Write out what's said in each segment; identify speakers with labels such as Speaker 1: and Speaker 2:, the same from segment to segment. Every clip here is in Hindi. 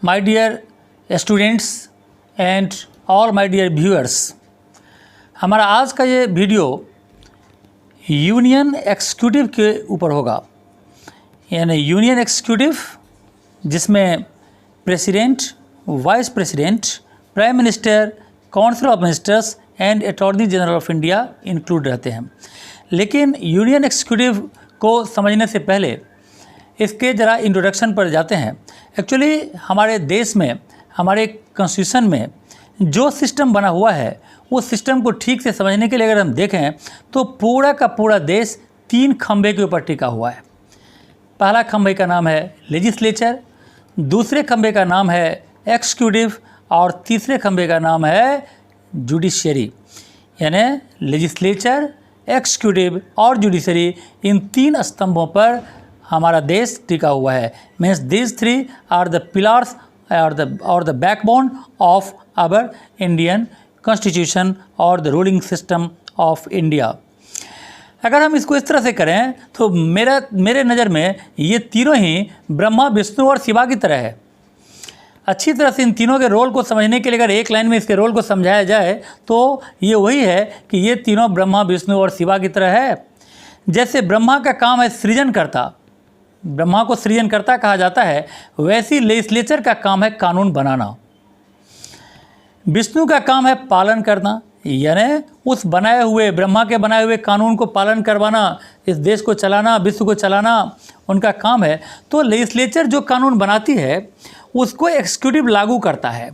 Speaker 1: my dear students and all my dear viewers, हमारा आज का ये वीडियो यूनियन एग्जीक्यूटिव के ऊपर होगा। यानी यूनियन एग्जीक्यूटिव जिसमें president, vice president, prime minister, council of ministers and attorney general of India include रहते हैं। लेकिन यूनियन एग्जीक्यूटिव को समझने से पहले इसके ज़रा इंट्रोडक्शन पर जाते हैं। एक्चुअली हमारे देश में, हमारे कॉन्स्टिट्यूशन में जो सिस्टम बना हुआ है उस सिस्टम को ठीक से समझने के लिए अगर हम देखें तो पूरा का पूरा देश 3 खंभे के ऊपर टिका हुआ है। पहला खंभे का नाम है लेजिस्लेचर, दूसरे खंभे का नाम है एग्जीक्यूटिव और तीसरे खंभे का नाम है जुडिशरी। यानी लेजिस्लेचर, एग्जीक्यूटिव और जुडिशरी, इन 3 स्तंभों पर हमारा देश टिका हुआ है। Means these 3 are the pillars और the backbone of our Indian constitution और the ruling system of India. अगर हम इसको इस तरह से करें तो मेरे नज़र में ये तीनों ही ब्रह्मा, विष्णु और शिवा की तरह है। अच्छी तरह से इन तीनों के रोल को समझने के लिए अगर एक लाइन में इसके रोल को समझाया जाए तो ये वही है कि ये तीनों ब्रह्मा, विष्णु और शिवा की तरह है। जैसे ब्रह्मा का काम है सृजनकर्ता, ब्रह्मा को सृजनकर्ता कहा जाता है, वैसी लेजिस्लेचर का काम है कानून बनाना। विष्णु का काम है पालन करना, यानी उस बनाए हुए, ब्रह्मा के बनाए हुए कानून को पालन करवाना, इस देश को चलाना, विश्व को चलाना उनका काम है। तो लेजिस्लेचर जो कानून बनाती है उसको एग्जीक्यूटिव लागू करता है।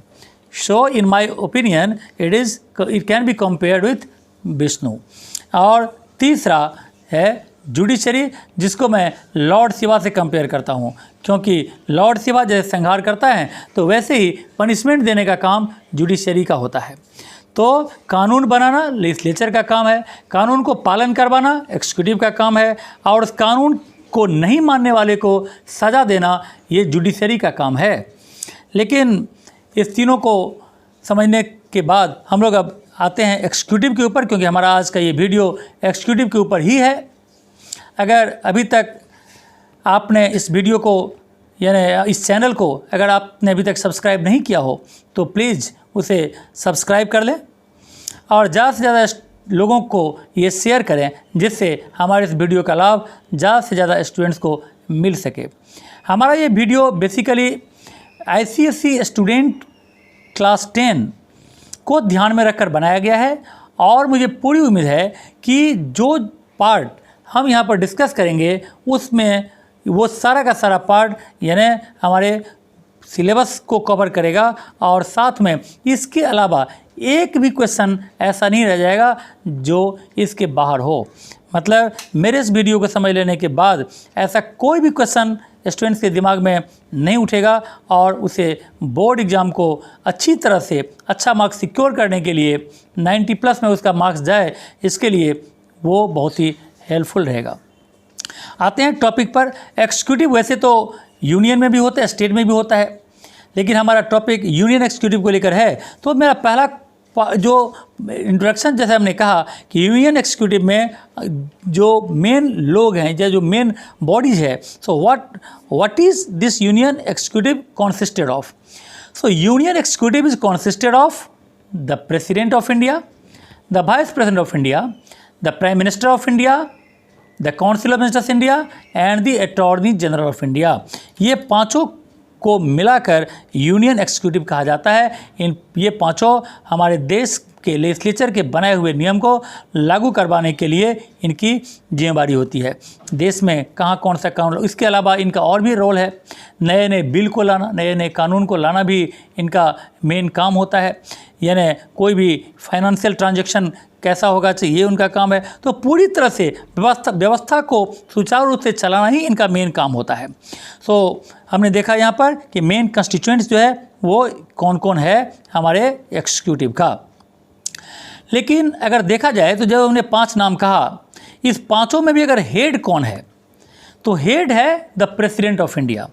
Speaker 1: So in my opinion it can be compared with Vishnu. और तीसरा है जुडिशरी, जिसको मैं लॉर्ड शिवा से कंपेयर करता हूँ, क्योंकि लॉर्ड शिवा जैसे संहार करता है तो वैसे ही पनिशमेंट देने का काम जुडिशरी का होता है। तो कानून बनाना लेजिस्लेचर का काम है, कानून को पालन करवाना एग्जीक्यूटिव का काम है, और उस कानून को नहीं मानने वाले को सज़ा देना ये जुडिशरी का काम है। लेकिन इस तीनों को समझने के बाद हम लोग अब आते हैं एग्जीक्यूटिव के ऊपर, क्योंकि हमारा आज का ये वीडियो एग्जीक्यूटिव के ऊपर ही है। अगर अभी तक आपने इस वीडियो को, यानी इस चैनल को अगर आपने अभी तक सब्सक्राइब नहीं किया हो तो प्लीज़ उसे सब्सक्राइब कर लें और ज़्यादा से ज़्यादा लोगों को ये शेयर करें, जिससे हमारे इस वीडियो का लाभ ज़्यादा से ज़्यादा स्टूडेंट्स को मिल सके। हमारा ये video basically ICSE student class 10 को ध्यान में रखकर बनाया गया है, और मुझे पूरी उम्मीद है कि जो पार्ट हम यहाँ पर डिस्कस करेंगे उसमें वो सारा का सारा पार्ट यानी हमारे सिलेबस को कवर करेगा, और साथ में इसके अलावा एक भी क्वेश्चन ऐसा नहीं रह जाएगा जो इसके बाहर हो। मतलब मेरे इस वीडियो को समझ लेने के बाद ऐसा कोई भी क्वेश्चन स्टूडेंट्स के दिमाग में नहीं उठेगा, और उसे बोर्ड एग्ज़ाम को अच्छी तरह से अच्छा मार्क्स सिक्योर करने के लिए 90+ में उसका मार्क्स जाए, इसके लिए वो बहुत ही हेल्पफुल रहेगा। आते हैं टॉपिक पर। एग्जीक्यूटिव वैसे तो यूनियन में भी होता है, स्टेट में भी होता है, लेकिन हमारा टॉपिक यूनियन एग्जीक्यूटिव को लेकर है। तो मेरा पहला जो इंट्रोडक्शन, जैसे हमने कहा कि यूनियन एग्जीक्यूटिव में जो मेन लोग हैं या जो मेन बॉडीज़ है, so what is this union executive कॉन्सिस्टेड of. So union executive is कॉन्सिस्टेड of the president of India, the vice president of India, the prime minister of India, the council of ministers India and the attorney general of India. ये पांचों को मिलाकर यूनियन एग्जीक्यूटिव कहा जाता है। ये पांचों हमारे देश के लेजिस्लेचर के बनाए हुए नियम को लागू करवाने के लिए इनकी जिम्मेदारी होती है। देश में कहाँ कौन सा कानून, इसके अलावा इनका और भी रोल है। नए नए बिल को लाना, नए नए कानून को लाना भी इनका मेन काम होता है। यानी कोई भी फाइनेंशियल ट्रांजैक्शन कैसा होगा चाहिए, ये उनका काम है। तो पूरी तरह से व्यवस्था को सुचारू रूप से चलाना ही इनका मेन काम होता है। सो हमने देखा यहाँ पर कि मेन कंस्टिट्यूएंट्स जो है वो कौन कौन है हमारे एग्जीक्यूटिव का। लेकिन अगर देखा जाए तो जब हमने 5 नाम कहा, इस पांचों में भी अगर हेड कौन है तो हेड है the president of India.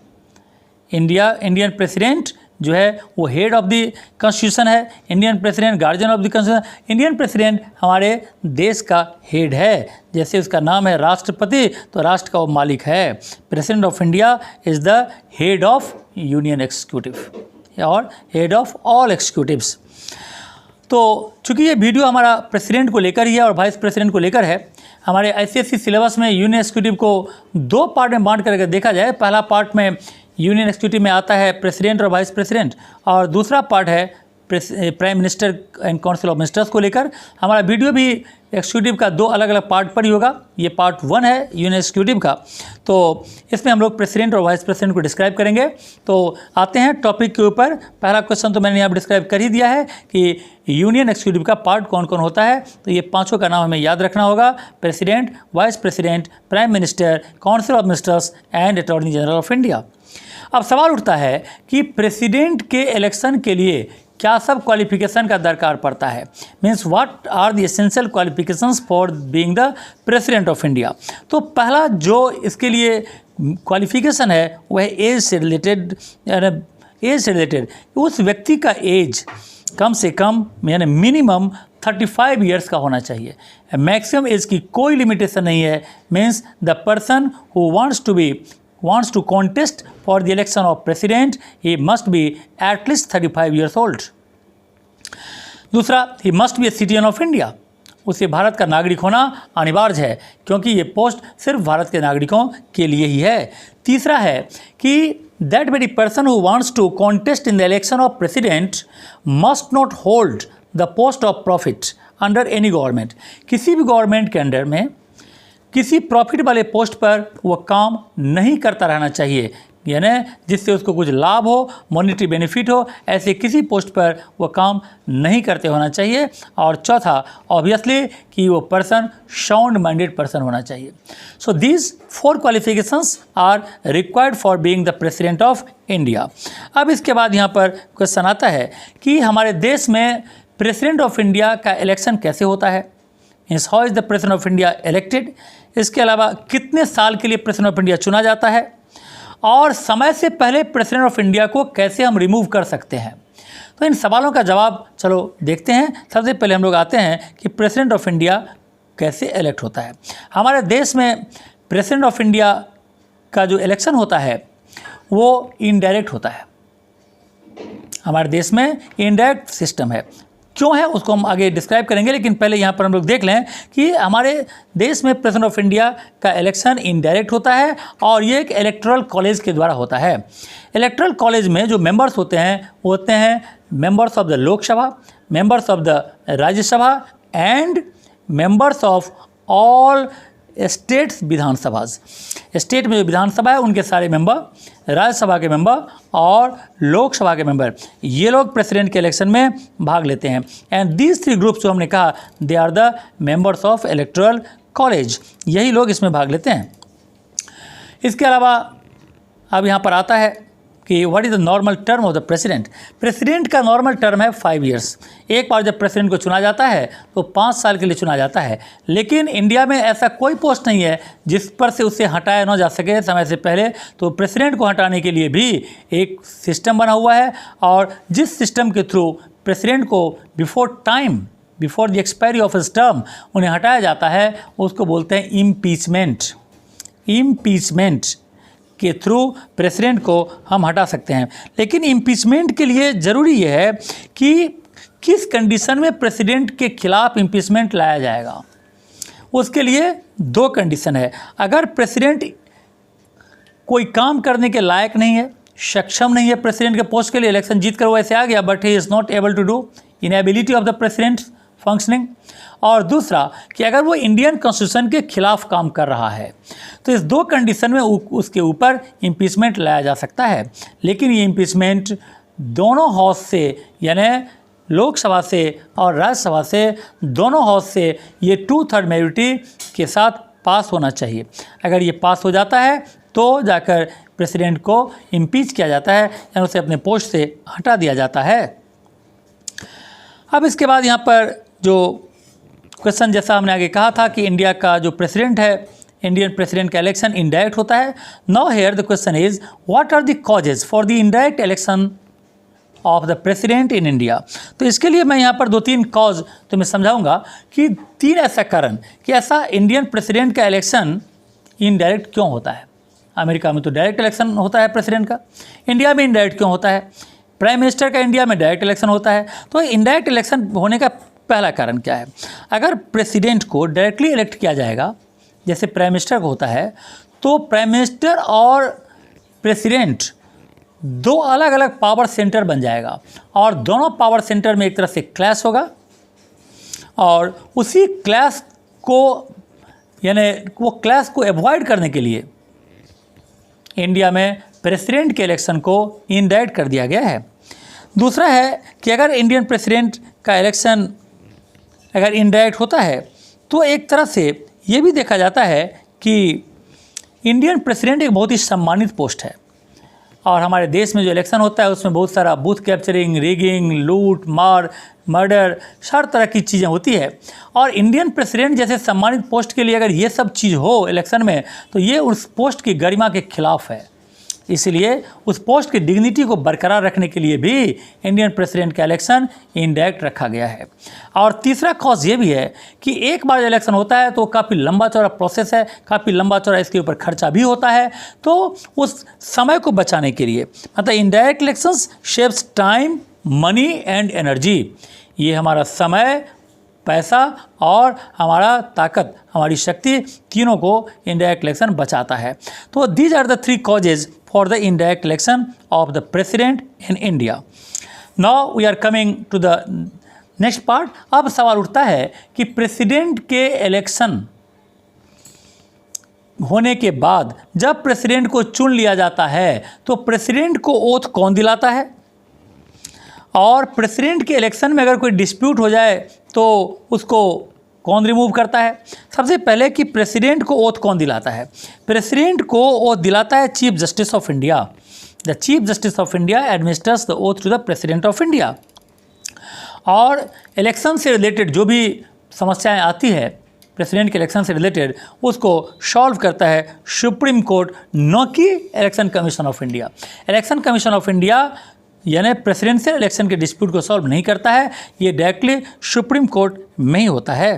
Speaker 1: Indian president जो है वो हेड ऑफ द कॉन्स्टिट्यूशन है। Indian president guardian of the constitution. Indian president हमारे देश का हेड है, जैसे उसका नाम है राष्ट्रपति, तो राष्ट्र का वो मालिक है। President of India is the head of union executive. और हेड ऑफ ऑल एग्जीक्यूटिव्स। तो चूंकि ये वीडियो हमारा प्रेसिडेंट को लेकर ही है और वाइस प्रेसिडेंट को लेकर है, हमारे ICSE सिलेबस में यूनियन एग्जीक्यूटिव को 2 पार्ट में बांट कर अगर देखा जाए, पहला पार्ट में यूनियन एग्जीक्यूटिव में आता है प्रेसिडेंट और वाइस प्रेसिडेंट, और दूसरा पार्ट है prime minister and council of ministers को लेकर। हमारा वीडियो भी एग्जीक्यूटिव का 2 अलग अलग पार्ट पर ही होगा। ये पार्ट 1 है यूनियन एग्जीक्यूटिव का, तो इसमें हम लोग प्रेसिडेंट और वाइस प्रेसिडेंट को डिस्क्राइब करेंगे। तो आते हैं टॉपिक के ऊपर। पहला क्वेश्चन तो मैंने यहाँ पर डिस्क्राइब कर ही दिया है कि यूनियन एग्जीक्यूटिव का पार्ट कौन कौन होता है। तो ये 5 का नाम हमें याद रखना होगा: president, vice president, prime minister, council of ministers and attorney general of India. अब सवाल उठता है कि प्रेसिडेंट के इलेक्शन के लिए क्या सब क्वालिफिकेशन का दरकार पड़ता है, means what are the essential qualifications for being the president of India. तो पहला जो इसके लिए क्वालिफिकेशन है वह है एज से रिलेटेड, उस व्यक्ति का एज कम से कम यानी मिनिमम 35 ईयर्स का होना चाहिए। मैक्सिमम एज की कोई लिमिटेशन नहीं है। Means the person who wants to contest for the election of president, he must be at least 35 years old. दूसरा, he must be a citizen of India. उसे भारत का नागरिक होना अनिवार्य है, क्योंकि ये पोस्ट सिर्फ भारत के नागरिकों के लिए ही है। तीसरा है कि that very person who wants to contest in the election of president must not hold the post of profit under any government. किसी भी गवर्नमेंट के अंडर में किसी प्रॉफिट वाले पोस्ट पर वह काम नहीं करता रहना चाहिए, यानी जिससे उसको कुछ लाभ हो, मॉनेटरी बेनिफिट हो, ऐसे किसी पोस्ट पर वह काम नहीं करते होना चाहिए। और चौथा, ऑब्वियसली कि वो पर्सन साउंड माइंडेड पर्सन होना चाहिए। So these 4 qualifications are required for being the president of India. अब इसके बाद यहाँ पर क्वेश्चन आता है कि हमारे देश में प्रेसिडेंट ऑफ इंडिया का इलेक्शन कैसे होता है, means how is the president of India elected. इसके अलावा कितने साल के लिए प्रेसिडेंट ऑफ इंडिया चुना जाता है, और समय से पहले प्रेसिडेंट ऑफ इंडिया को कैसे हम रिमूव कर सकते हैं। तो इन सवालों का जवाब चलो देखते हैं। सबसे पहले हम लोग आते हैं कि प्रेसिडेंट ऑफ इंडिया कैसे इलेक्ट होता है। हमारे देश में प्रेसिडेंट ऑफ इंडिया का जो इलेक्शन होता है वो इनडायरेक्ट होता है। हमारे देश में इनडायरेक्ट सिस्टम है। क्यों है उसको हम आगे डिस्क्राइब करेंगे, लेकिन पहले यहाँ पर हम लोग देख लें कि हमारे देश में प्रेसिडेंट ऑफ इंडिया का इलेक्शन इनडायरेक्ट होता है और ये एक इलेक्टोरल कॉलेज के द्वारा होता है। इलेक्टोरल कॉलेज में जो मेंबर्स होते हैं वो होते हैं members of the Lok Sabha, members of the Rajya Sabha and members of all states Vidhan Sabhas. State में जो विधानसभा है उनके सारे मेंबर, राज्यसभा के मेंबर और लोकसभा के मेंबर, ये लोग प्रेसिडेंट के इलेक्शन में भाग लेते हैं। एंड दीज 3 ग्रुप्स जो हमने कहा, they are the members of electoral college, यही लोग इसमें भाग लेते हैं। इसके अलावा अब यहाँ पर आता है कि what is the normal term of the president. President का नॉर्मल टर्म है 5 ईयर्स। एक बार जब प्रेसिडेंट को चुना जाता है तो 5 साल के लिए चुना जाता है। लेकिन इंडिया में ऐसा कोई पोस्ट नहीं है जिस पर से उसे हटाया ना जा सके समय से पहले। तो प्रेसिडेंट को हटाने के लिए भी एक सिस्टम बना हुआ है, और जिस सिस्टम के थ्रू प्रेसिडेंट को before the expiry of his term उन्हें हटाया जाता है, उसको बोलते हैं इम्पीचमेंट। इम्पीचमेंट के थ्रू प्रेसिडेंट को हम हटा सकते हैं। लेकिन इम्पीचमेंट के लिए ज़रूरी यह है कि किस कंडीशन में प्रेसिडेंट के खिलाफ इम्पीचमेंट लाया जाएगा। उसके लिए 2 कंडीशन है। अगर प्रेसिडेंट कोई काम करने के लायक नहीं है, सक्षम नहीं है प्रेसिडेंट के पोस्ट के लिए, इलेक्शन जीत कर वो ऐसे आ गया but he is not able to do, inability of the president functioning. और दूसरा कि अगर वो इंडियन कॉन्स्टिट्यूशन के खिलाफ काम कर रहा है, तो इस 2 कंडीशन में उसके ऊपर इम्पीचमेंट लाया जा सकता है। लेकिन ये इम्पीचमेंट दोनों हाउस से, यानी लोकसभा से और राज्यसभा से, दोनों हाउस से ये 2/3 मेजॉरिटी के साथ पास होना चाहिए। अगर ये पास हो जाता है तो जाकर प्रेसिडेंट को इम्पीच किया जाता है, यानी उसे अपने पोस्ट से हटा दिया जाता है। अब इसके बाद यहाँ पर जो क्वेश्चन, जैसा हमने आगे कहा था कि इंडिया का जो प्रेसिडेंट है, इंडियन प्रेसिडेंट का इलेक्शन इनडायरेक्ट होता है। Now here the question is what are the causes for the indirect election of the president in India. तो इसके लिए मैं यहाँ पर 2-3 कॉज तुम्हें समझाऊंगा कि 3 ऐसा कारण कि ऐसा इंडियन प्रेसिडेंट का इलेक्शन इनडायरेक्ट क्यों होता है। अमेरिका में तो डायरेक्ट इलेक्शन होता है प्रेसिडेंट का, इंडिया में इनडायरेक्ट क्यों होता है। प्राइम मिनिस्टर का इंडिया में डायरेक्ट इलेक्शन होता है। तो इनडायरेक्ट इलेक्शन होने का पहला कारण क्या है? अगर प्रेसिडेंट को डायरेक्टली इलेक्ट किया जाएगा जैसे प्राइम मिनिस्टर को होता है, तो प्राइम मिनिस्टर और प्रेसिडेंट दो अलग अलग पावर सेंटर बन जाएगा और दोनों पावर सेंटर में एक तरह से क्लैश होगा, और उसी क्लैश को यानी वो क्लैश को अवॉइड करने के लिए इंडिया में प्रेसिडेंट के इलेक्शन को इनडायरेक्ट कर दिया गया है। दूसरा है कि अगर इंडियन प्रेसिडेंट का इलेक्शन अगर इनडायरेक्ट होता है तो एक तरह से ये भी देखा जाता है कि इंडियन प्रेसिडेंट एक बहुत ही सम्मानित पोस्ट है, और हमारे देश में जो इलेक्शन होता है उसमें बहुत सारा बूथ कैप्चरिंग, रिगिंग, लूट मार, मर्डर, हर तरह की चीज़ें होती है। और इंडियन प्रेसिडेंट जैसे सम्मानित पोस्ट के लिए अगर ये सब चीज़ हो इलेक्शन में, तो ये उस पोस्ट की गरिमा के खिलाफ है। इसलिए उस पोस्ट की डिग्निटी को बरकरार रखने के लिए भी इंडियन प्रेसिडेंट का इलेक्शन इनडायरेक्ट रखा गया है। और तीसरा कॉज ये भी है कि एक बार इलेक्शन होता है तो काफ़ी लंबा चौड़ा प्रोसेस है, काफ़ी लंबा चौड़ा इसके ऊपर खर्चा भी होता है। तो उस समय को बचाने के लिए मतलब indirect elections shaves time, money and energy. ये हमारा समय, पैसा और हमारा ताकत, हमारी शक्ति, तीनों को इनडायरेक्ट इलेक्शन बचाता है। तो these are the 3 causes for the indirect election of the president in India. Now we are coming to the next part. अब सवाल उठता है कि प्रेसिडेंट के इलेक्शन होने के बाद जब प्रेसिडेंट को चुन लिया जाता है तो प्रेसिडेंट को ओथ कौन दिलाता है, और प्रेसिडेंट के इलेक्शन में अगर कोई डिस्प्यूट हो जाए तो उसको कौन रिमूव करता है? सबसे पहले कि प्रेसिडेंट को ओथ कौन दिलाता है? प्रेसिडेंट को ओथ दिलाता है chief justice of India. The chief justice of India administers the oath to the president of India. और इलेक्शन से रिलेटेड जो भी समस्याएं आती है प्रेसिडेंट के इलेक्शन से रिलेटेड, उसको सॉल्व करता है सुप्रीम कोर्ट, न कि election commission of India. Election commission of India यानी प्रेसिडेंशियल इलेक्शन के डिस्प्यूट को सॉल्व नहीं करता है, ये डायरेक्टली सुप्रीम कोर्ट में ही होता है।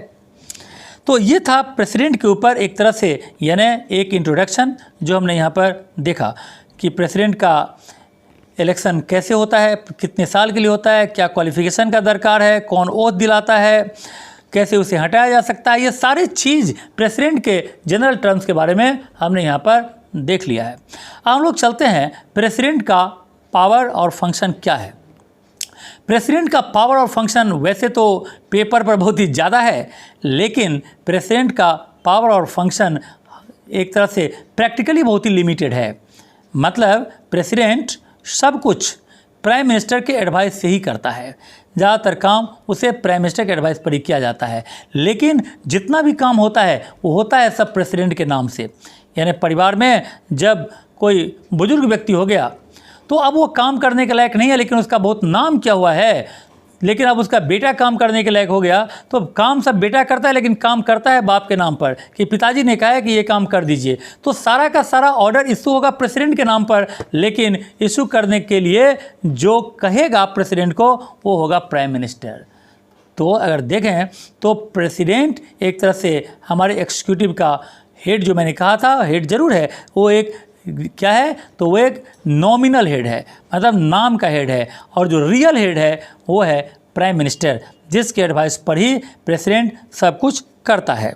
Speaker 1: तो ये था प्रेसिडेंट के ऊपर एक तरह से यानी एक इंट्रोडक्शन जो हमने यहाँ पर देखा कि प्रेसिडेंट का इलेक्शन कैसे होता है, कितने साल के लिए होता है, क्या क्वालिफिकेशन का दरकार है, कौन ओथ दिलाता है, कैसे उसे हटाया जा सकता है। ये सारी चीज़ प्रेसिडेंट के जनरल टर्म्स के बारे में हमने यहाँ पर देख लिया है। हम लोग चलते हैं प्रेसिडेंट का पावर और फंक्शन क्या है। प्रेसिडेंट का पावर और फंक्शन वैसे तो पेपर पर बहुत ही ज़्यादा है, लेकिन प्रेसिडेंट का पावर और फंक्शन एक तरह से प्रैक्टिकली बहुत ही लिमिटेड है। मतलब प्रेसिडेंट सब कुछ प्राइम मिनिस्टर के एडवाइस से ही करता है, ज़्यादातर काम उसे प्राइम मिनिस्टर के एडवाइस पर ही किया जाता है। लेकिन जितना भी काम होता है वो होता है सब प्रेसिडेंट के नाम से। यानी परिवार में जब कोई बुजुर्ग व्यक्ति हो गया तो अब वो काम करने के लायक नहीं है, लेकिन उसका बहुत नाम क्या हुआ है, लेकिन अब उसका बेटा काम करने के लायक हो गया, तो काम सब बेटा करता है लेकिन काम करता है बाप के नाम पर कि पिताजी ने कहा है कि ये काम कर दीजिए। तो सारा का सारा ऑर्डर इशू होगा प्रेसिडेंट के नाम पर, लेकिन इशू करने के लिए जो कहेगा प्रेसिडेंट को वो होगा प्राइम मिनिस्टर। तो अगर देखें तो प्रेसिडेंट एक तरह से हमारे एक्सिक्यूटिव का हेड, जो मैंने कहा था हेड जरूर है, वो एक क्या है तो वो एक नॉमिनल हेड है, मतलब नाम का हेड है, और जो रियल हेड है वो है प्राइम मिनिस्टर, जिसके एडवाइस पर ही प्रेसिडेंट सब कुछ करता है।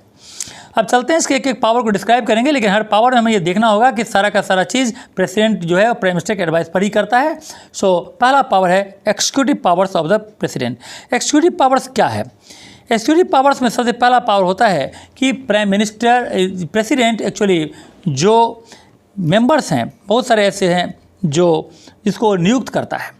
Speaker 1: अब चलते हैं इसके एक एक पावर को डिस्क्राइब करेंगे, लेकिन हर पावर में हमें ये देखना होगा कि सारा का सारा चीज़ प्रेसिडेंट जो है प्राइम मिनिस्टर के एडवाइस पर ही करता है। सो पहला पावर है executive powers of the president. Executive powers क्या है? एक्सिक्यूटिव पावर्स में सबसे पहला पावर होता है कि प्राइम मिनिस्टर प्रेसिडेंट एक्चुअली जो मेंबर्स हैं, बहुत सारे ऐसे हैं जो जिसको नियुक्त करता है।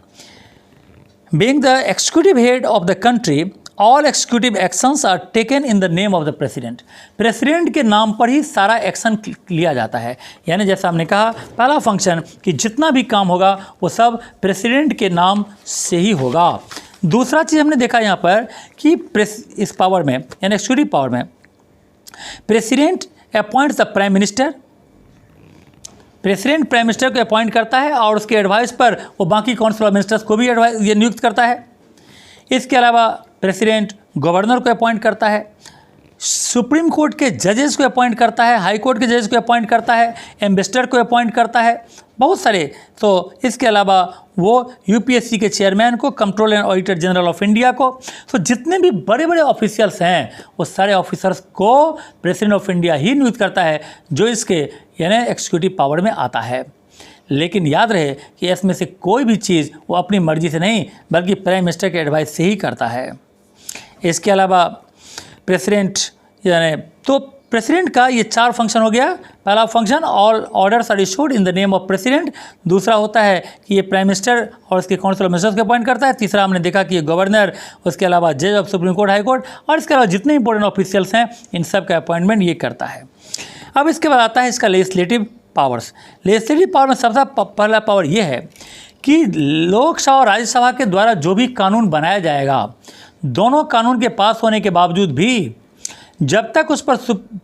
Speaker 1: Being the executive head of the country, all executive actions are taken in the name of the president. President के नाम पर ही सारा एक्शन लिया जाता है। यानी जैसा हमने कहा पहला फंक्शन कि जितना भी काम होगा वो सब प्रेसिडेंट के नाम से ही होगा। दूसरा चीज़ हमने देखा यहाँ पर कि इस पावर में यानी एक्सिक्यूटिव पावर में president appoints the prime minister. President prime minister को अपॉइंट करता है और उसके एडवाइस पर वो बाकी काउंसिल ऑफ मिनिस्टर्स को भी ये नियुक्त करता है। इसके अलावा प्रेसिडेंट गवर्नर को अपॉइंट करता है, सुप्रीम कोर्ट के जजेस को अपॉइंट करता है, हाई कोर्ट के जजेस को अपॉइंट करता है, एम्बेसडर को अपॉइंट करता है, बहुत सारे। तो इसके अलावा वो यूपीएससी के चेयरमैन को, controller and auditor general of India को, तो जितने भी बड़े बड़े ऑफिशियल्स हैं वो सारे ऑफिसर्स को प्रेसिडेंट ऑफ इंडिया ही नियुक्त करता है, जो इसके यानी एक्जीक्यूटिव पावर में आता है। लेकिन याद रहे कि इसमें से कोई भी चीज़ वो अपनी मर्जी से नहीं बल्कि प्राइम मिनिस्टर के एडवाइस से ही करता है। इसके अलावा प्रेसिडेंट यानी तो प्रेसिडेंट का ये 4 फंक्शन हो गया। पहला function, all orders are issued in the name of president. दूसरा होता है कि ये प्राइम मिनिस्टर और उसके काउंसिल ऑफ मिनिस्टर्स को अपॉइंट करता है। तीसरा हमने देखा कि ये गवर्नर, उसके अलावा जज of supreme court, high court, और इसके अलावा जितने इंपॉर्टेंट ऑफिशियल्स हैं इन सब का अपॉइंटमेंट ये करता है। अब इसके बाद आता है इसका लेजिस्लेटिव पावर्स। लेजिस्लेटिव पावर में सबसे पहला पावर ये है कि लोकसभा और राज्यसभा के द्वारा जो भी कानून बनाया जाएगा, दोनों कानून के पास होने के बावजूद भी जब तक उस पर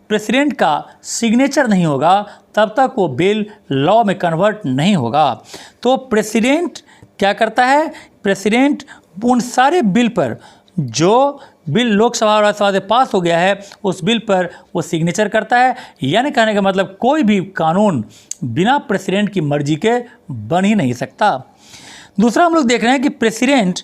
Speaker 1: प्रेसिडेंट का सिग्नेचर नहीं होगा तब तक वो बिल लॉ में कन्वर्ट नहीं होगा। तो प्रेसिडेंट क्या करता है, प्रेसिडेंट उन सारे बिल पर जो बिल लोकसभा और राज्यसभा से पास हो गया है उस बिल पर वो सिग्नेचर करता है। यानी कहने का मतलब कोई भी कानून बिना प्रेसिडेंट की मर्जी के बन ही नहीं सकता। दूसरा हम लोग देख रहे हैं कि प्रेसिडेंट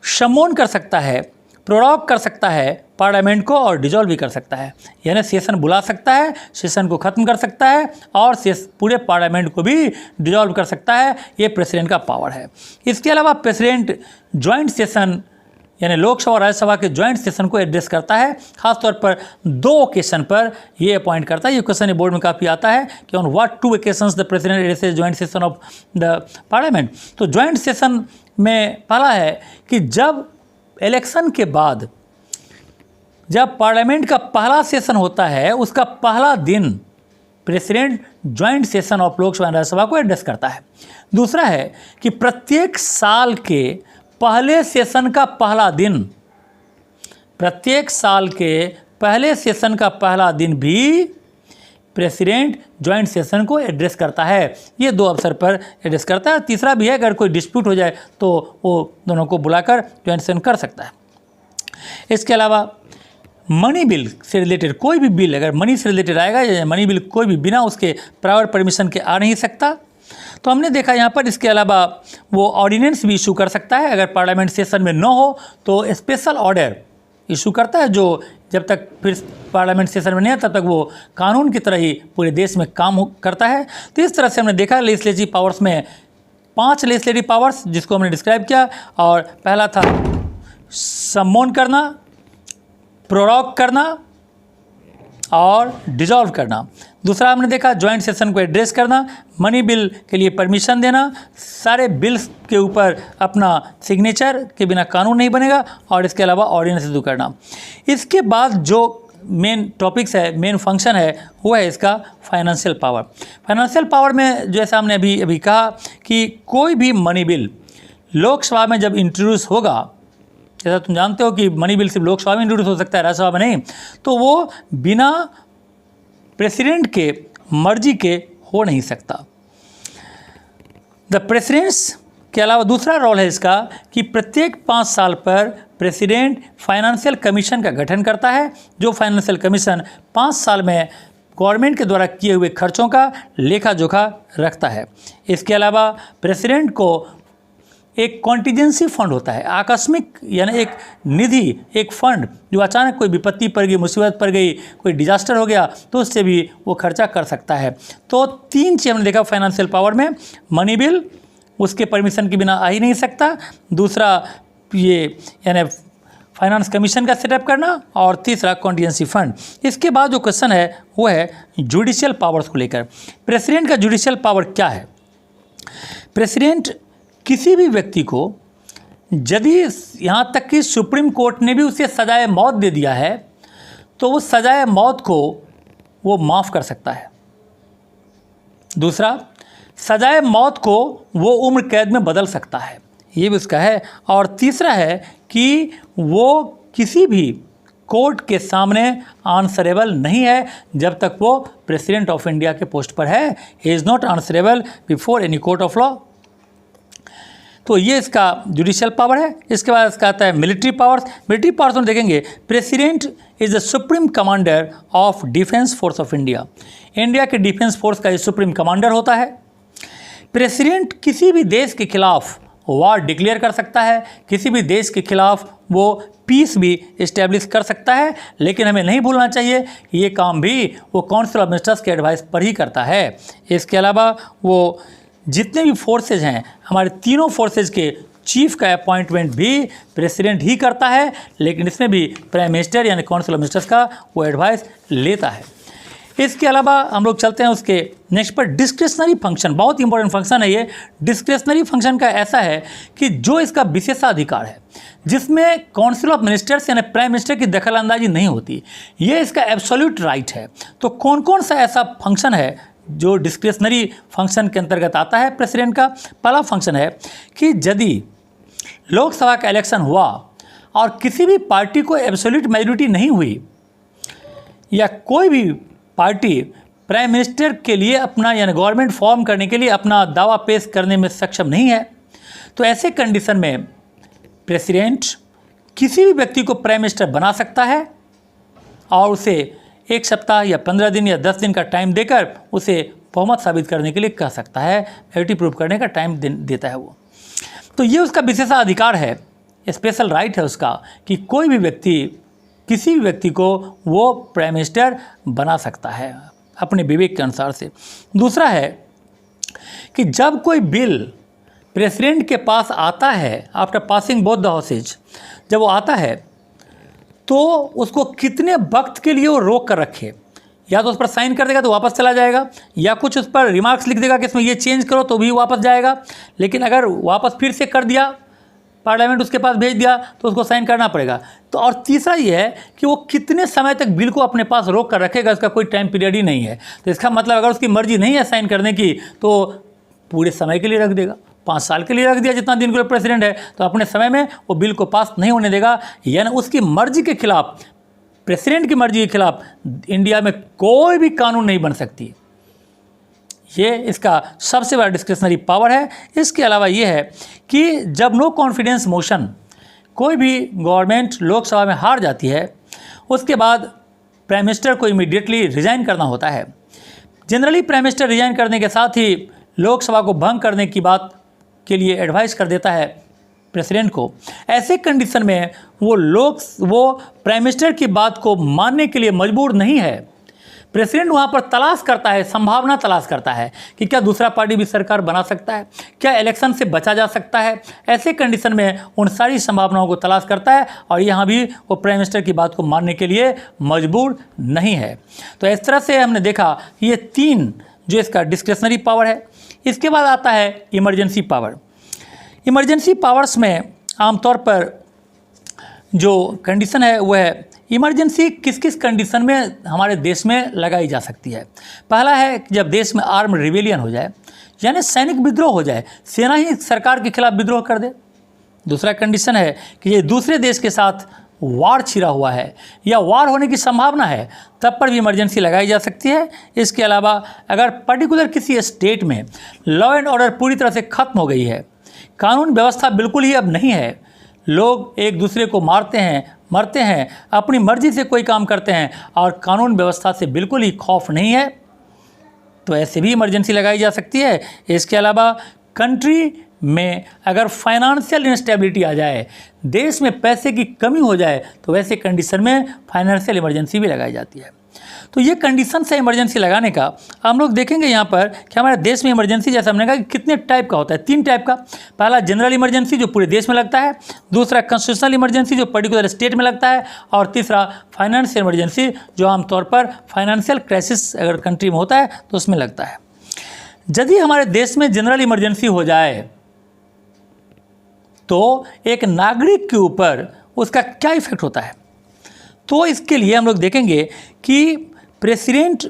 Speaker 1: समोन कर सकता है, प्रोरॉग कर सकता है पार्लियामेंट को और डिजॉल्व भी कर सकता है। यानी सेशन बुला सकता है, सेशन को ख़त्म कर सकता है और पूरे पार्लियामेंट को भी डिजॉल्व कर सकता है। ये प्रेसिडेंट का पावर है। इसके अलावा प्रेसिडेंट जॉइंट सेशन यानी लोकसभा और राज्यसभा के जॉइंट सेशन को एड्रेस करता है। खासतौर पर 2 ओकेशन पर ये अपॉइंट करता है। ये क्वेश्चन बोर्ड में काफ़ी आता है कि on what 2 occasions the president addresses joint session of the parliament. तो जॉइंट सेशन में पहला है कि जब इलेक्शन के बाद जब पार्लियामेंट का पहला सेशन होता है उसका पहला दिन president joint session of Lok Sabha और राज्यसभा को एड्रेस करता है। दूसरा है कि प्रत्येक साल के पहले सेशन का पहला दिन, प्रत्येक साल के पहले सेशन का पहला दिन भी प्रेसिडेंट जॉइंट सेशन को एड्रेस करता है। ये 2 अवसर पर एड्रेस करता है। तीसरा भी है, अगर कोई डिस्प्यूट हो जाए तो वो दोनों को बुलाकर जॉइंट सेशन कर सकता है। इसके अलावा मनी बिल से रिलेटेड कोई भी बिल अगर मनी से रिलेटेड आएगा या मनी बिल कोई भी बिना उसके प्रायर परमिशन के आ नहीं सकता। तो हमने देखा यहाँ पर इसके अलावा वो ऑर्डिनेंस भी इशू कर सकता है। अगर पार्लियामेंट सेशन में न हो तो स्पेशल ऑर्डर इशू करता है, जो जब तक फिर पार्लियामेंट सेशन में नहीं है तब तक वो कानून की तरह ही पूरे देश में काम करता है। तो इस तरह से हमने देखा लेजिस्लेटिव पावर्स में 5 लेजिस्लेटिव पावर्स जिसको हमने डिस्क्राइब किया। और पहला था समोन करना, प्रोरॉग करना और डिजॉल्व करना। दूसरा हमने देखा जॉइंट सेशन को एड्रेस करना, मनी बिल के लिए परमिशन देना, सारे बिल्स के ऊपर अपना सिग्नेचर के बिना कानून नहीं बनेगा, और इसके अलावा ऑर्डिनेंस इशू करना। इसके बाद जो मेन टॉपिक्स है, मेन फंक्शन है, वो है इसका फाइनेंशियल पावर। फाइनेंशियल पावर में जैसा हमने अभी कहा कि कोई भी मनी बिल लोकसभा में जब इंट्रोड्यूस होगा, जैसा तुम जानते हो कि मनी बिल सिर्फ लोकसभा में इंट्रोड्यूस हो सकता है, राज्यसभा में नहीं, तो वो बिना प्रेसिडेंट के मर्जी के हो नहीं सकता। द प्रेसिडेंट्स के अलावा दूसरा रोल है इसका कि प्रत्येक 5 साल पर प्रेसिडेंट फाइनेंशियल कमीशन का गठन करता है, जो फाइनेंशियल कमीशन 5 साल में गवर्नमेंट के द्वारा किए हुए खर्चों का लेखा जोखा रखता है। इसके अलावा प्रेसिडेंट को एक कॉन्टीजेंसी फंड होता है, आकस्मिक यानी एक निधि, एक फंड जो अचानक कोई विपत्ति पड़ गई, मुसीबत पड़ गई, कोई डिजास्टर हो गया तो उससे भी वो खर्चा कर सकता है। तो 3 चीज़ हमने देखा फाइनेंशियल पावर में, मनी बिल उसके परमिशन के बिना आ ही नहीं सकता, दूसरा ये यानी फाइनेंस कमीशन का सेटअप करना, और तीसरा कॉन्टीजेंसी फंड। इसके बाद जो क्वेश्चन है वो है जुडिशियल पावर्स को लेकर। प्रेसिडेंट का जुडिशियल पावर क्या है? प्रेसिडेंट किसी भी व्यक्ति को यदि यहाँ तक कि सुप्रीम कोर्ट ने भी उसे सजाए मौत दे दिया है तो वो सजाए मौत को वो माफ़ कर सकता है। दूसरा, सजाए मौत को वो उम्र कैद में बदल सकता है, ये भी उसका है। और तीसरा है कि वो किसी भी कोर्ट के सामने आंसरेबल नहीं है जब तक वो प्रेसिडेंट ऑफ इंडिया के पोस्ट पर है। ही is not answerable before any court of law. तो ये इसका जुडिशियल पावर है। इसके बाद इसका आता है मिलिट्री पावर्स। मिलिट्री पावर्स में देखेंगे president is the supreme commander of defence force of India. India के डिफेंस फोर्स का ये सुप्रीम कमांडर होता है। प्रेसिडेंट किसी भी देश के खिलाफ वार डिक्लेयर कर सकता है, किसी भी देश के खिलाफ वो पीस भी इस्टेब्लिश कर सकता है, लेकिन हमें नहीं भूलना चाहिए ये काम भी वो काउंसिल ऑफ मिनिस्टर्स के एडवाइस पर ही करता है। इसके अलावा वो जितने भी फोर्सेज हैं, हमारे तीनों फोर्सेज के चीफ का अपॉइंटमेंट भी प्रेसिडेंट ही करता है, लेकिन इसमें भी प्राइम मिनिस्टर यानी काउंसिल ऑफ मिनिस्टर्स का वो एडवाइस लेता है। इसके अलावा हम लोग चलते हैं उसके नेक्स्ट पर डिस्क्रिशनरी फंक्शन। बहुत इंपॉर्टेंट फंक्शन है ये। डिस्क्रिशनरी फंक्शन का ऐसा है कि जो इसका विशेषाधिकार है, जिसमें काउंसिल ऑफ मिनिस्टर्स यानी प्राइम मिनिस्टर की दखलंदाजी नहीं होती, ये इसका एब्सोल्यूट राइट है। तो कौन कौन सा ऐसा फंक्शन है जो डिस्क्रिशनरी फंक्शन के अंतर्गत आता है प्रेसिडेंट का? पहला फंक्शन है कि यदि लोकसभा का इलेक्शन हुआ और किसी भी पार्टी को एब्सोल्यूट मेजॉरिटी नहीं हुई या कोई भी पार्टी प्राइम मिनिस्टर के लिए अपना यानी गवर्नमेंट फॉर्म करने के लिए अपना दावा पेश करने में सक्षम नहीं है, तो ऐसे कंडीशन में प्रेसिडेंट किसी भी व्यक्ति को प्राइम मिनिस्टर बना सकता है और उसे 1 सप्ताह या 15 दिन या 10 दिन का टाइम देकर उसे बहुमत साबित करने के लिए कह सकता है, मेजॉरिटी प्रूव करने का टाइम देता है वो। तो ये उसका विशेषाधिकार है, स्पेशल राइट है उसका कि कोई भी व्यक्ति किसी भी व्यक्ति को वो प्राइम मिनिस्टर बना सकता है अपने विवेक के अनुसार से। दूसरा है कि जब कोई बिल प्रेसिडेंट के पास आता है after passing both the houses, जब वो आता है तो उसको कितने वक्त के लिए वो रोक कर रखे, या तो उस पर साइन कर देगा तो वापस चला जाएगा, या कुछ उस पर रिमार्क्स लिख देगा कि इसमें ये चेंज करो तो भी वापस जाएगा। लेकिन अगर वापस फिर से कर दिया, पार्लियामेंट उसके पास भेज दिया, तो उसको साइन करना पड़ेगा। तो और तीसरा ये है कि वो कितने समय तक बिल को अपने पास रोक कर रखेगा, इसका कोई टाइम पीरियड ही नहीं है। तो इसका मतलब अगर उसकी मर्जी नहीं है साइन करने की तो पूरे समय के लिए रख देगा, 5 साल के लिए रख दिया जितना दिन के लिए प्रेसिडेंट है, तो अपने समय में वो बिल को पास नहीं होने देगा। यानी उसकी मर्जी के खिलाफ, प्रेसिडेंट की मर्जी के खिलाफ इंडिया में कोई भी कानून नहीं बन सकती। ये इसका सबसे बड़ा डिस्क्रिशनरी पावर है। इसके अलावा ये है कि जब नो कॉन्फिडेंस मोशन, कोई भी गवर्नमेंट लोकसभा में हार जाती है, उसके बाद प्राइम मिनिस्टर को इमीडिएटली रिजाइन करना होता है। जनरली प्राइम मिनिस्टर रिजाइन करने के साथ ही लोकसभा को भंग करने की बात के लिए एडवाइस कर देता है प्रेसिडेंट को। ऐसे कंडीशन में वो प्राइम मिनिस्टर की बात को मानने के लिए मजबूर नहीं है। प्रेसिडेंट वहाँ पर तलाश करता है, संभावना तलाश करता है कि क्या दूसरा पार्टी भी सरकार बना सकता है, क्या इलेक्शन से बचा जा सकता है। ऐसे कंडीशन में उन सारी संभावनाओं को तलाश करता है और यहाँ भी वो प्राइम मिनिस्टर की बात को मानने के लिए मजबूर नहीं है। तो इस तरह से हमने देखा ये 3 जो इसका डिस्क्रिशनरी पावर है। इसके बाद आता है इमरजेंसी पावर। इमरजेंसी पावर्स में आमतौर पर जो कंडीशन है वह है इमरजेंसी किस किस कंडीशन में हमारे देश में लगाई जा सकती है। पहला है कि जब देश में आर्म रिवेलियन हो जाए, यानी सैनिक विद्रोह हो जाए, सेना ही सरकार के खिलाफ विद्रोह कर दे। दूसरा कंडीशन है कि ये दूसरे देश के साथ वार छिड़ा हुआ है या वार होने की संभावना है, तब पर भी इमरजेंसी लगाई जा सकती है। इसके अलावा अगर पर्टिकुलर किसी स्टेट में लॉ एंड ऑर्डर पूरी तरह से खत्म हो गई है, कानून व्यवस्था बिल्कुल ही अब नहीं है, लोग एक दूसरे को मारते हैं, मरते हैं, अपनी मर्जी से कोई काम करते हैं और कानून व्यवस्था से बिल्कुल ही खौफ नहीं है, तो ऐसे भी इमरजेंसी लगाई जा सकती है। इसके अलावा कंट्री में अगर फाइनेंशियल इंस्टेबिलिटी आ जाए, देश में पैसे की कमी हो जाए, तो वैसे कंडीशन में फाइनेंशियल इमरजेंसी भी लगाई जाती है। तो ये कंडीशन है इमरजेंसी लगाने का। हम लोग देखेंगे यहाँ पर कि हमारे देश में इमरजेंसी, जैसा हमने कहा कि कितने टाइप का होता है, 3 टाइप का। पहला जनरल इमरजेंसी जो पूरे देश में लगता है, दूसरा कॉन्स्टिट्यूशनल इमरजेंसी जो पर्टिकुलर स्टेट में लगता है, और तीसरा फाइनेंशियल इमरजेंसी जो आमतौर पर फाइनेंशियल क्राइसिस अगर कंट्री में होता है तो उसमें लगता है। यदि हमारे देश में जनरल इमरजेंसी हो जाए तो एक नागरिक के ऊपर उसका क्या इफेक्ट होता है, तो इसके लिए हम लोग देखेंगे कि प्रेसिडेंट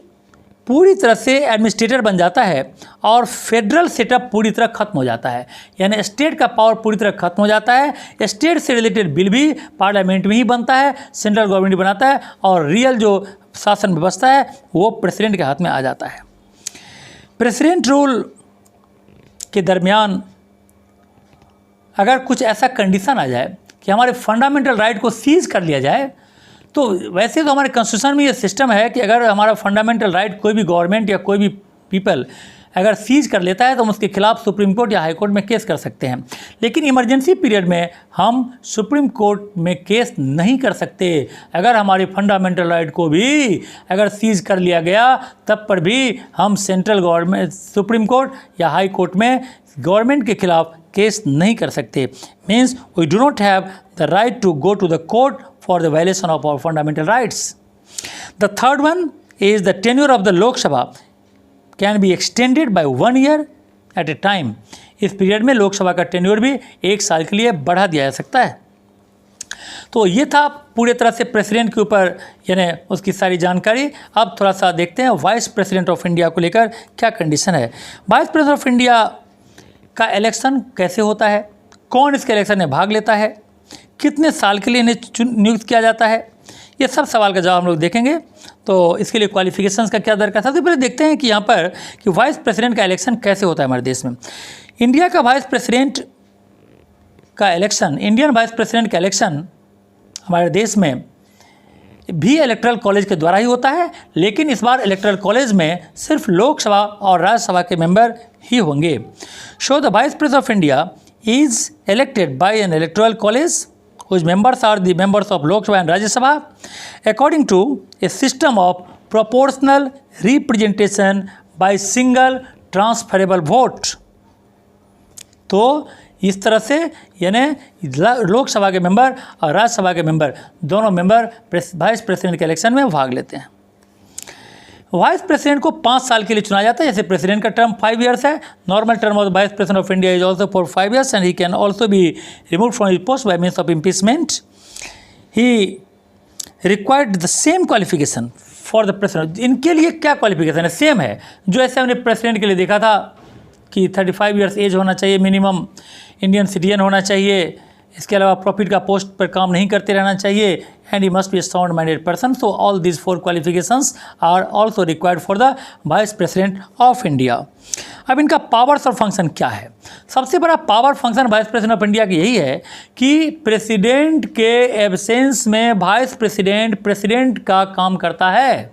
Speaker 1: पूरी तरह से एडमिनिस्ट्रेटर बन जाता है और फेडरल सेटअप पूरी तरह खत्म हो जाता है, यानी स्टेट का पावर पूरी तरह खत्म हो जाता है। स्टेट से रिलेटेड बिल भी पार्लियामेंट में ही बनता है, सेंट्रल गवर्नमेंट बनाता है, और रियल जो शासन व्यवस्था है वो प्रेसिडेंट के हाथ में आ जाता है। प्रेसिडेंट रूल के दरमियान अगर कुछ ऐसा कंडीशन आ जाए कि हमारे फंडामेंटल राइट को सीज कर लिया जाए, तो वैसे तो हमारे कॉन्स्टिट्यूशन में ये सिस्टम है कि अगर हमारा फंडामेंटल राइट कोई भी गवर्नमेंट या कोई भी पीपल अगर सीज कर लेता है तो हम उसके खिलाफ सुप्रीम कोर्ट या हाई कोर्ट में केस कर सकते हैं। लेकिन इमरजेंसी पीरियड में हम सुप्रीम कोर्ट में केस नहीं कर सकते। अगर हमारी फंडामेंटल राइट को भी अगर सीज कर लिया गया तब पर भी हम सेंट्रल गवर्नमेंट सुप्रीम कोर्ट या हाई कोर्ट में गवर्नमेंट के खिलाफ केस नहीं कर सकते। Means we do not have the right to go to the court for the violation of our fundamental rights. The third one is the tenure of the Lok Sabha can be extended by 1 year at a time. इस पीरियड में लोकसभा का टेन्योर भी 1 साल के लिए बढ़ा दिया जा सकता है। तो ये था पूरे तरह से प्रेसिडेंट के ऊपर यानी उसकी सारी जानकारी। अब थोड़ा सा देखते हैं वाइस प्रेसिडेंट ऑफ इंडिया को लेकर क्या कंडीशन है। वाइस प्रेसिडेंट ऑफ इंडिया का इलेक्शन कैसे होता है, कौन इसके इलेक्शन में भाग लेता है, कितने साल के लिए इन्हें नियुक्त किया जाता है, ये सब सवाल का जवाब हम लोग देखेंगे। तो इसके लिए क्वालिफिकेशंस का क्या दरकार है। सबसे पहले देखते हैं कि यहाँ पर कि वाइस प्रेसिडेंट का इलेक्शन कैसे होता है हमारे देश में। इंडिया का वाइस प्रेसिडेंट का इलेक्शन, इंडियन वाइस प्रेसिडेंट का इलेक्शन हमारे देश में भी इलेक्टरल कॉलेज के द्वारा ही होता है, लेकिन इस बार इलेक्टरल कॉलेज में सिर्फ लोकसभा और राज्यसभा के मेंबर ही होंगे। So the vice president of India is elected by an electoral college whose members are the members of Lok Sabha and Rajya Sabha according to a system of proportional representation by single transferable vote। तो इस तरह से यानी लोकसभा के मेंबर और राज्यसभा के मेंबर दोनों मेंबर वाइस प्रेसिडेंट के इलेक्शन में भाग लेते हैं। वाइस प्रेसिडेंट को 5 साल के लिए चुना जाता है। जैसे प्रेसिडेंट का टर्म 5 इयर्स है, normal term of the vice president of India is also for 5 years and he can also be remove from his post bye means of impeachment. He required the same qualification for the president. इनके लिए क्या क्वालिफिकेशन है, सेम है जो ऐसे हमने प्रेसिडेंट के लिए देखा था कि 35 इयर्स एज होना चाहिए मिनिमम, इंडियन सिटीजन होना चाहिए, इसके अलावा प्रॉफिट का पोस्ट पर काम नहीं करते रहना चाहिए, and he must be a sound minded person. So all these 4 qualifications are also required for the vice president of India. अब इनका पावर्स और फंक्शन क्या है। सबसे बड़ा power function vice president of India की यही है कि प्रेसिडेंट के एब्सेंस में वाइस प्रेसिडेंट का काम करता है।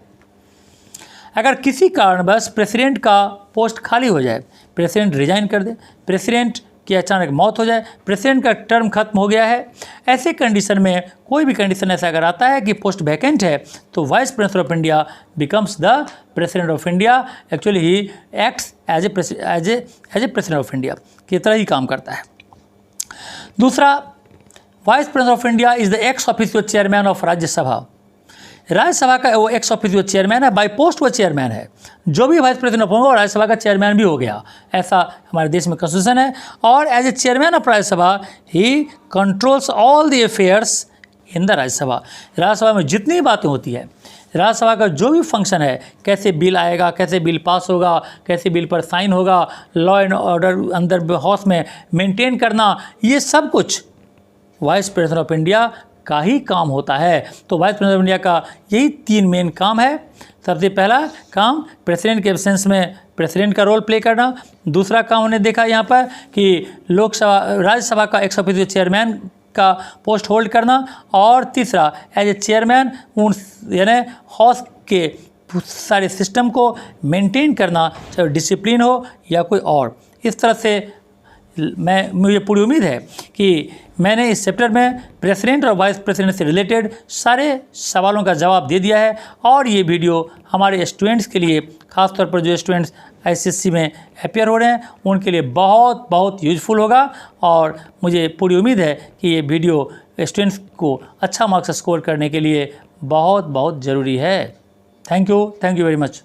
Speaker 1: अगर किसी कारणवश प्रेसिडेंट का पोस्ट खाली हो जाए, प्रेसिडेंट रिजाइन कर दे, प्रेसिडेंट कि अचानक मौत हो जाए, प्रेसिडेंट का टर्म खत्म हो गया है, ऐसे कंडीशन में कोई भी कंडीशन ऐसा अगर आता है कि पोस्ट वैकेंट है तो vice president of India becomes the president of India. Actually he acts as a president of India की तरह ही काम करता है। दूसरा, vice president of India is the ex officio chairman of Rajya Sabha. Rajya Sabha का वो एक्स ऑफिशियो चेयरमैन है, बाय पोस्ट वो चेयरमैन है। जो भी वाइस प्रेसिडेंट होगा वो राज्यसभा का चेयरमैन भी हो गया, ऐसा हमारे देश में कॉन्स्टिट्यूशन है। और as a chairman of Rajya Sabha he controls all the affairs in the Rajya Sabha. Rajya Sabha में जितनी बातें होती है, राज्यसभा का जो भी फंक्शन है, कैसे बिल आएगा, कैसे बिल पास होगा, कैसे बिल पर साइन होगा, लॉ एंड ऑर्डर अंदर हाउस में मेंटेन करना, ये सब कुछ वाइस प्रेसिडेंट ऑफ इंडिया का ही काम होता है। तो वाइस प्रेसिडेंट ऑफ इंडिया का यही 3 मेन काम है। सबसे पहला काम प्रेसिडेंट के एब्सेंस में प्रेसिडेंट का रोल प्ले करना। दूसरा काम हमने देखा यहाँ पर कि राज्यसभा का एक्स ऑफिशियो चेयरमैन का पोस्ट होल्ड करना। और तीसरा एज ए चेयरमैन उन यानी हाउस के सारे सिस्टम को मेंटेन करना, चाहे डिसिप्लिन हो या कोई और। इस तरह से मुझे पूरी उम्मीद है कि मैंने इस चैप्टर में प्रेसिडेंट और वाइस प्रेसिडेंट से रिलेटेड सारे सवालों का जवाब दे दिया है। और ये वीडियो हमारे स्टूडेंट्स के लिए, खासतौर पर जो स्टूडेंट्स ICSE में अपियर हो रहे हैं, उनके लिए बहुत बहुत यूजफुल होगा। और मुझे पूरी उम्मीद है कि ये वीडियो स्टूडेंट्स को अच्छा मार्क्स स्कोर करने के लिए बहुत बहुत ज़रूरी है। Thank you very much.